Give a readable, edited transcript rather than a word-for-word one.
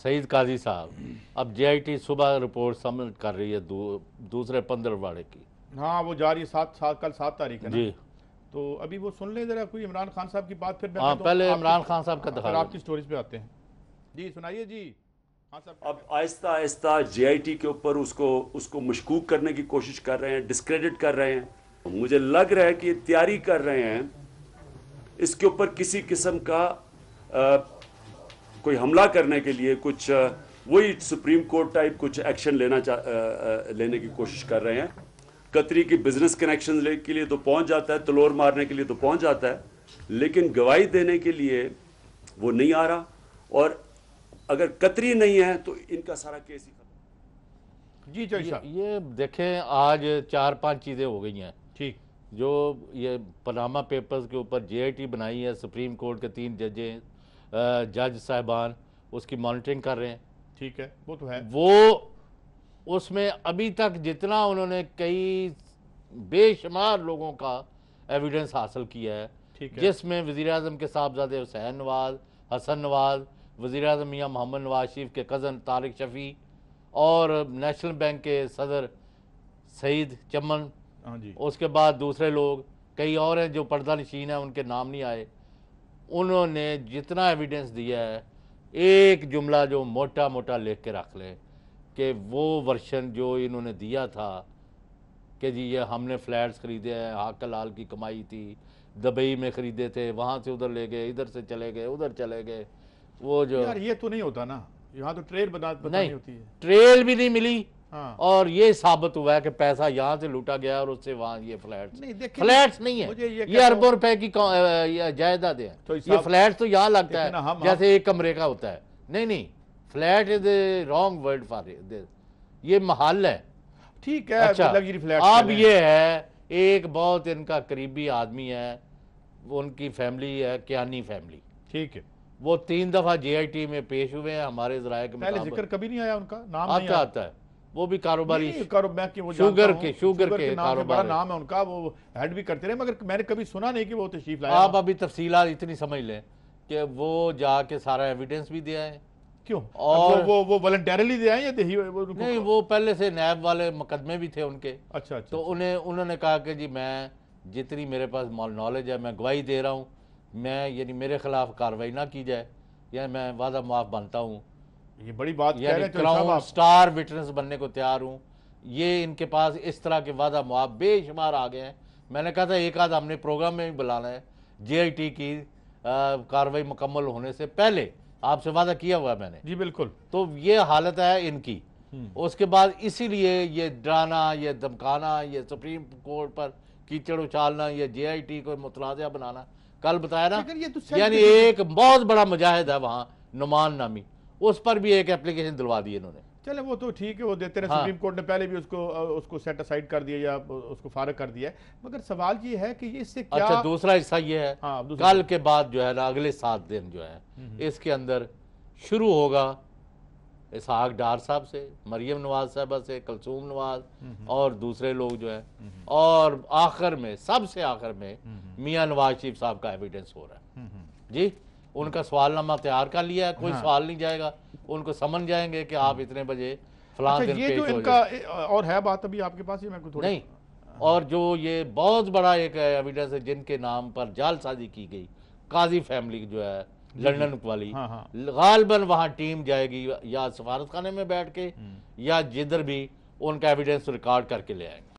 سعید قاضی صاحب اب جے I T صبح رپورٹ سبمٹ کر رہی ہے دوسرے 15 واڑے کی. ہاں وہ جاری کل 7 تاریخ ہے نا. جی تو ابھی وہ سن لیں ذرا کوئی عمران خان صاحب کی بات، پھر ہاں پہلے عمران خان صاحب کا پھر آپ کی سٹوریز پہ آتے ہیں. جی سنائیے. جی ہاں صاحب. اب آہستہ آہستہ جے آئی ٹی کے اوپر اس کو مشکوک کرنے کی کوشش کر رہے ہیں، ڈسکریڈٹ کر رہے ہیں. مجھے لگ رہا ہے کہ یہ تیاری کر رہے ہیں اس کے اوپر کسی قسم کا کوئی حملہ کرنے کے لیے، کچھ وہی سپریم کورٹ ٹائپ کچھ ایکشن لینے کی کوشش کر رہے ہیں. قطری کی بزنس کنیکشن کے لیے تو پہنچ جاتا ہے، تلور مارنے کے لیے تو پہنچ جاتا ہے، لیکن گواہی دینے کے لیے وہ نہیں آ رہا. اور اگر قطری نہیں ہے تو ان کا سارا کیس ہی ختم. جی صاحب یہ دیکھیں آج 4-5 چیزیں ہو گئی ہیں. ٹھیک. جو یہ پاناما پیپرز کے اوپر جے آئی ٹی بنائی ہے، سپریم کورٹ کے 3 جج صاحبان اس کی مانیٹرنگ کر رہے ہیں. ٹھیک ہے وہ تو ہے. وہ اس میں ابھی تک جتنا انہوں نے کئی بے شمار لوگوں کا ایویڈنس حاصل کیا ہے، جس میں وزیراعظم کے صاحبزادے حسین نواز، حسن نواز، وزیراعظم میاں محمد نواز شریف کے کزن طارق شفیع اور نیشنل بینک کے صدر سعید چمن، اس کے بعد دوسرے لوگ کئی اور ہیں جو پردہ نشین ہیں، ان کے نام نہیں آئے. انہوں نے جتنا ایویڈنس دیا ہے، ایک جملہ جو موٹا موٹا لکھ کے رکھ لیں کہ وہ ورشن جو انہوں نے دیا تھا کہ جی یہ ہم نے فلیٹس خریدے ہیں، حق حلال کی کمائی تھی، دبئی میں خریدے تھے، وہاں سے ادھر لے گئے، ادھر سے چلے گئے، ادھر چلے گئے. وہ جو یار یہ تو نہیں ہوتا نا، یہاں تو ٹریل بتانی ہوتی ہے. ٹریل بھی نہیں ملی. اور یہ ثابت ہوا ہے کہ پیسہ یہاں سے لوٹا گیا اور اس سے وہاں یہ فلیٹس نہیں ہے، یہ اربوں روپے کی جائیداد ہے. یہ فلیٹس تو یہاں لگتا ہے جیسے ایک کمرے کا ہوتا ہے. نہیں flat is a wrong word for یہ محل ہے. ٹھیک ہے. اچھا اب یہ ہے ایک بہت ان کا قریبی آدمی ہے، ان کی فیملی ہے کیانی فیملی. ٹھیک ہے. وہ 3 دفعہ جے آئی ٹی میں پیش ہوئے ہیں ہمارے ذرائع کے مطابق. پہلے ذکر کبھی نہیں آیا ان کا نام؟ آتا ہے. وہ بھی کاروباری شوگر کے بڑا نام ہے ان کا، وہ ہیڈ بھی کرتے رہے، مگر میں نے کبھی سنا نہیں کہ وہ تشریف لائے. آپ ابھی تفصیلات اتنی سمجھ لیں کہ وہ جا کے سارا ایویڈنس بھی دیا ہے. کیوں؟ اور وہ والنٹیرلی دیا ہے یا نہیں؟ وہ پہلے سے نیب والے مقدمے بھی تھے ان کے. اچھا. تو انہوں نے کہا کہ جی میں جتنی میرے پاس نالج ہے میں گواہی دے رہا ہوں، میں یعنی میرے خلاف کارروائی نہ کی جائے، یا میں وعدہ معاف بنتا ہوں. یہ بڑی بات کہہ رہے ہیں کراؤن سٹار وٹنس بننے کو تیار ہوں. یہ ان کے پاس اس طرح کے وعدہ معاف بے شمار آ گئے ہیں. میں نے کہا تھا ایک آدھ ہم نے پروگرام میں بھی بلانا ہے، جے آئی ٹی کی کارروائی مکمل ہونے سے پہلے آپ سے وعدہ کیا ہوا ہے میں نے. جی بالکل. تو یہ حالت ہے ان کی. اس کے بعد اسی لیے یہ ڈرانا، یہ دھمکانا، یہ سپریم کورٹ پر کیچڑ اچھالنا، یہ جے آئی ٹی کو متنازع بنانا. کل بتایا نا، یعنی ایک بہت بڑا مجاہد ہے وہاں نعمان نامی، اس پر بھی ایک اپلیکیشن دلوا دی انہوں نے. چلے وہ تو ٹھیک ہے، وہ دیتے رہے. سپریم کورٹ نے پہلے بھی اس کو سیٹ اسائیڈ کر دیا یا اس کو فارغ کر دیا ہے. مگر سوال یہ ہے کہ اس سے کیا... اچھا دوسرا حصہ یہ ہے، کل کے بعد جو ہے نا اگلے 7 دن جو ہے اس کے اندر شروع ہوگا اسحاق ڈار صاحب سے، مریم نواز صاحبہ سے، کلثوم نواز اور دوسرے لوگ جو ہیں، اور آخر میں سب سے آخر میں میاں نواز شریف صاحب کا ایویڈنس ہو رہا ہے. جی ان کا سوال نامہ تیار کر لیا ہے، کوئی سوال نہیں جائے گا. ان کو سمجھ جائیں گے کہ آپ اتنے بجے فلاں دن پیش ہو جائے. اور ہے بات ابھی آپ کے پاس نہیں. اور جو یہ بہت بڑا ایک ایویڈنس ہے جن کے نام پر جعل سازی کی گئی، قاضی فیملی جو ہے لندن والی، غالباً وہاں ٹیم جائے گی یا سفارت خانے میں بیٹھ کے یا جدھر بھی ان کا ایویڈنس ریکارڈ کر کے لے آئیں گے.